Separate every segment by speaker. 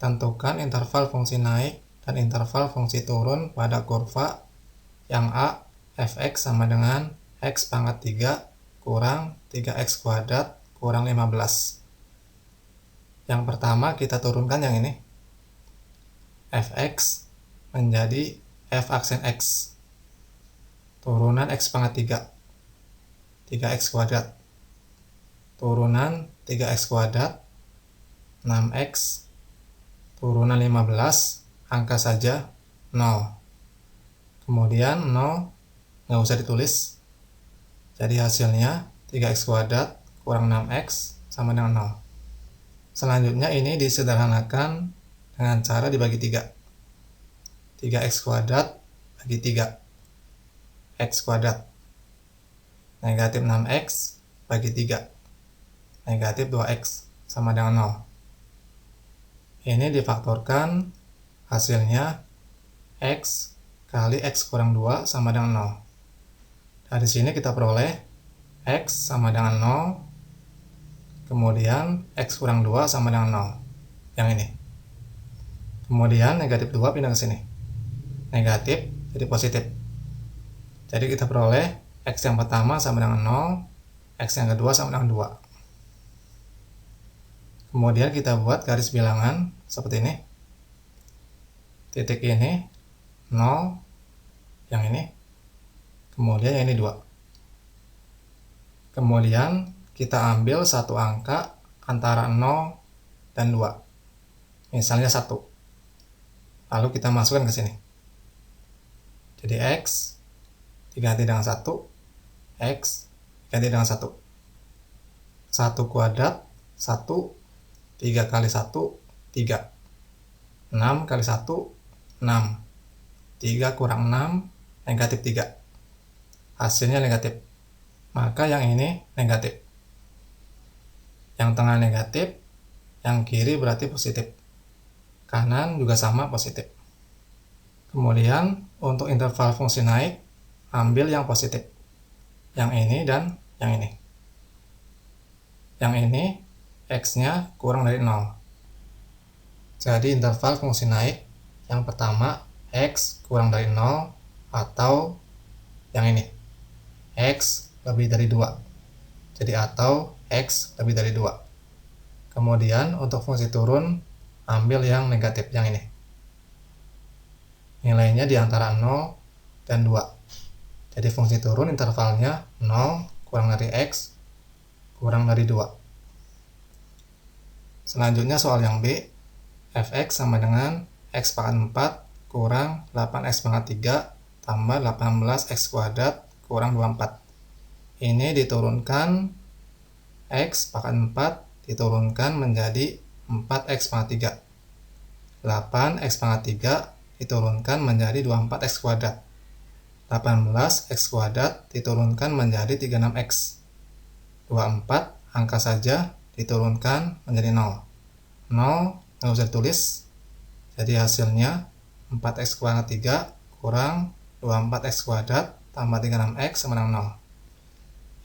Speaker 1: Tentukan interval fungsi naik dan interval fungsi turun pada kurva yang A fx sama dengan x pangkat 3 kurang 3x kuadrat kurang 15. Yang pertama kita turunkan yang ini. Fx menjadi f aksen x. Turunan x pangkat 3. 3x kuadrat. Turunan 3x kuadrat 6x. Turunan 15, angka saja 0. Kemudian 0 nggak usah ditulis. Jadi hasilnya 3x kuadrat kurang 6x sama dengan 0. Selanjutnya ini disederhanakan dengan cara dibagi 3. 3x kuadrat bagi 3. X kuadrat. Negatif 6x bagi 3. Negatif 2x sama dengan 0. Ini difaktorkan, hasilnya x kali x kurang 2 sama dengan 0. Dari sini kita peroleh x sama dengan 0, kemudian x kurang 2 sama dengan 0. Yang ini. Kemudian negatif 2 pindah ke sini. Negatif jadi positif. Jadi kita peroleh x yang pertama sama dengan 0, x yang kedua sama dengan 2. Kemudian kita buat garis bilangan seperti ini. Titik ini 0, yang ini. Kemudian yang ini 2. Kemudian kita ambil satu angka antara 0 dan 2. Misalnya 1. Lalu kita masukkan ke sini. Jadi x diganti dengan 1, x diganti dengan 1. 1 kuadrat 1, 3 kali 1, 3. 6 kali 1, 6. 3 kurang 6, negatif 3. Hasilnya negatif. Maka yang ini negatif. Yang tengah negatif, yang kiri berarti positif. Kanan juga sama positif. Kemudian untuk interval fungsi naik, ambil yang positif. Yang ini dan yang ini. Yang ini x-nya kurang dari 0. Jadi interval fungsi naik yang pertama x kurang dari 0 atau yang ini x lebih dari 2. Jadi atau x lebih dari 2. Kemudian untuk fungsi turun ambil yang negatif, yang ini. Nilainya di antara 0 dan 2. Jadi fungsi turun intervalnya 0 kurang dari x kurang dari 2. Selanjutnya soal yang B, fx sama dengan x pangkat 4 kurang 8x pangkat 3 tambah 18x kuadrat kurang 24. Ini diturunkan, x pangkat 4 diturunkan menjadi 4x pangkat 3. 8x pangkat 3 diturunkan menjadi 24x kuadrat. 18x kuadrat diturunkan menjadi 36x. 24 angka saja diturunkan menjadi 0. 0 nggak usah ditulis. Jadi hasilnya 4x pangkat 3 kurang 24x kuadrat tambah 36x sama dengan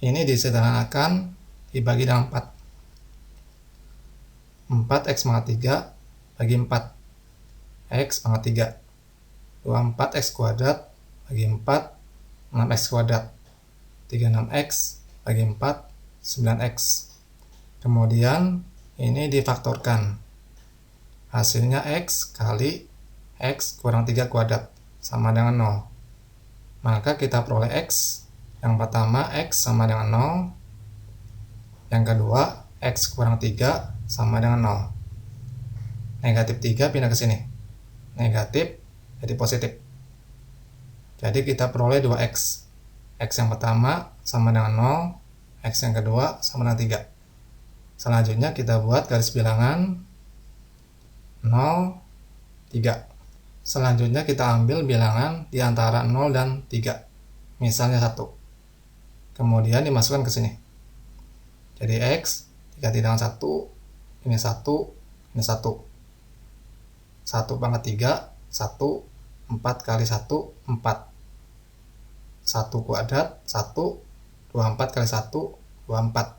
Speaker 1: 0. Ini disederhanakan dibagi dengan 4. 4x pangkat 3 bagi 4. X pangkat 3. 24x kuadrat bagi 4. 6x kuadrat. 36x bagi 4. 9x. Kemudian ini difaktorkan. Hasilnya x kali x kurang 3 kuadrat sama dengan 0. Maka kita peroleh x. Yang pertama x sama dengan 0. Yang kedua x kurang 3 sama dengan 0. Negatif 3 pindah ke sini. Negatif jadi positif. Jadi kita peroleh 2x. X yang pertama sama dengan 0. X yang kedua sama dengan 3. Selanjutnya kita buat garis bilangan 0, 3. Selanjutnya kita ambil bilangan di antara 0 dan 3. Misalnya 1. Kemudian dimasukkan ke sini. Jadi x diganti dengan 1. Ini 1, ini 1. 1 pangkat 3, 1. 4 kali 1, 4. 1 kuadrat, 1. 24 kali 1, 24.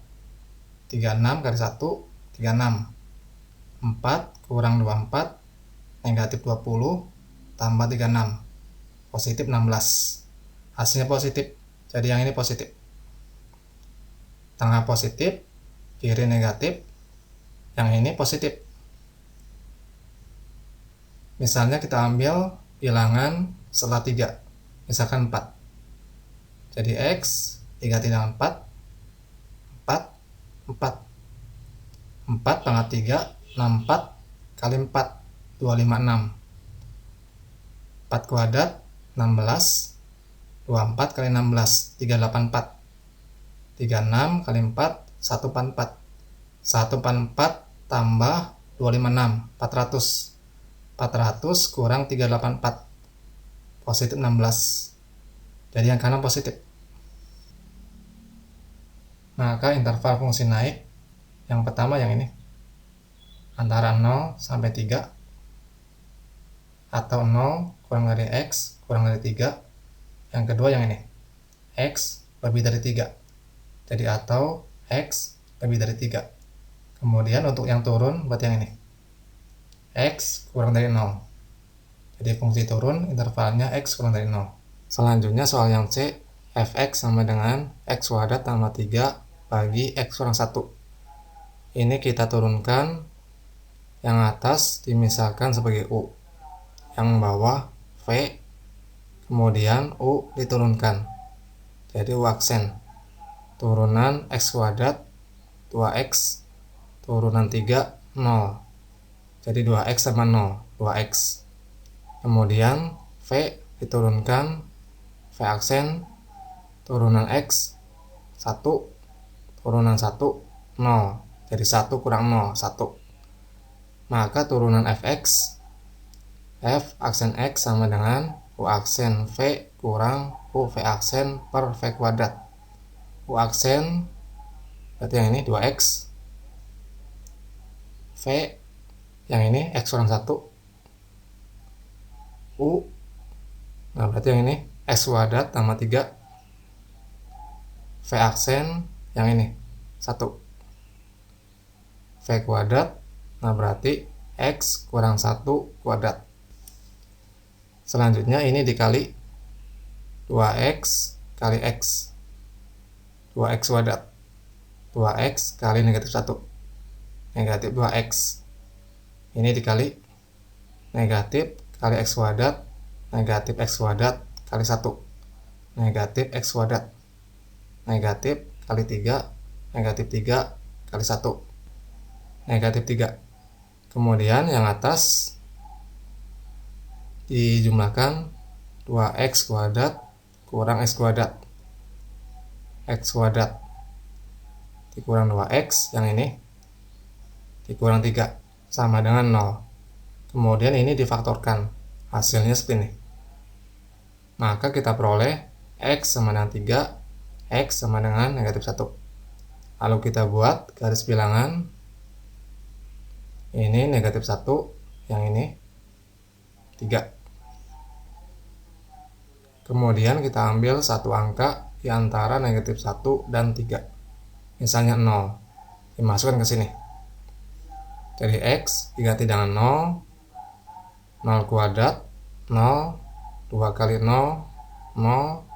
Speaker 1: 36 kali 1, 36. 4 kurang 24, negatif 20, tambah 36, positif 16. Hasilnya positif, jadi yang ini positif. Tengah positif, kiri negatif, yang ini positif. Misalnya kita ambil bilangan setelah 3, misalkan 4. Jadi X, 3 tidak 4, 4, 4. 4 pangkat 3, 64 kali 4, 256. 4 kuadrat, 16, 24 kali 16, 384. 36 kali 4, 144. 144 tambah 256, 400. 400 kurang 384, positif 16. Jadi yang kanan positif. Maka interval fungsi naik yang pertama yang ini, antara 0 sampai 3, atau 0 kurang dari X kurang dari 3. Yang kedua yang ini, X lebih dari 3. Jadi atau X lebih dari 3. Kemudian untuk yang turun berarti yang ini, X kurang dari 0. Jadi fungsi turun intervalnya X kurang dari 0. Selanjutnya soal yang C, fx sama dengan X kuadrat tambah 3 bagi X kurang 1. Ini kita turunkan, yang atas dimisalkan sebagai U, yang bawah V, kemudian U diturunkan. Jadi U aksen, turunan X kuadrat 2X, turunan 3, 0. Jadi 2X sama 0, 2X. Kemudian V diturunkan, V aksen, turunan X, 1, turunan 1, 0. Jadi 1 kurang 0, 1. Maka turunan fx, f aksen X sama dengan U aksen V kurang U V aksen per V kuadrat. U aksen berarti yang ini 2X, V yang ini X kurang 1, U, nah berarti yang ini X kuadrat tambah 3, V aksen yang ini 1, V kuadrat, nah berarti X kurang 1 kuadrat. Selanjutnya ini dikali 2X kali X, 2X kuadrat, 2X kali negatif 1, negatif 2X. Ini dikali negatif kali X kuadrat, negatif X kuadrat kali 1, negatif X kuadrat, negatif kali 3, negatif 3 kali 1, negatif 3. Kemudian yang atas dijumlahkan 2X kuadrat kurang X kuadrat, X kuadrat dikurang 2X yang ini dikurang 3 sama dengan 0. Kemudian ini difaktorkan, hasilnya seperti ini. Maka kita peroleh X sama dengan 3, X sama dengan negatif 1. Lalu kita buat garis bilangan, ini negatif 1, yang ini 3. Kemudian kita ambil satu angka di antara negatif 1 dan 3. Misalnya 0, dimasukkan ke sini. Jadi X diganti dengan 0, 0 kuadrat, 0, 2 kali 0, 0,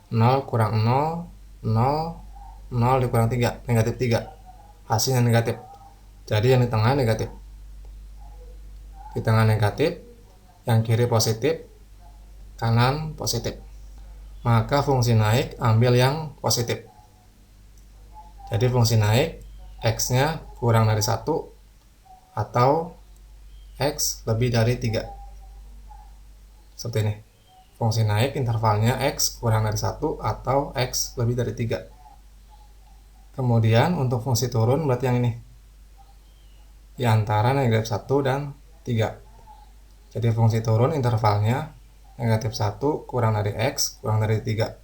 Speaker 1: 0 kurang 0, 0, 0 dikurang 3, negatif 3. Hasilnya negatif. Jadi yang di tengah negatif. Di tengah negatif, yang kiri positif, kanan positif. Maka fungsi naik ambil yang positif. Jadi fungsi naik X-nya kurang dari 1 atau X lebih dari 3. Seperti ini. Fungsi naik intervalnya X kurang dari 1 atau X lebih dari 3. Kemudian untuk fungsi turun berarti yang ini, di antara negatif 1 dan 3. Jadi fungsi turun intervalnya negatif 1 kurang dari X kurang dari 3.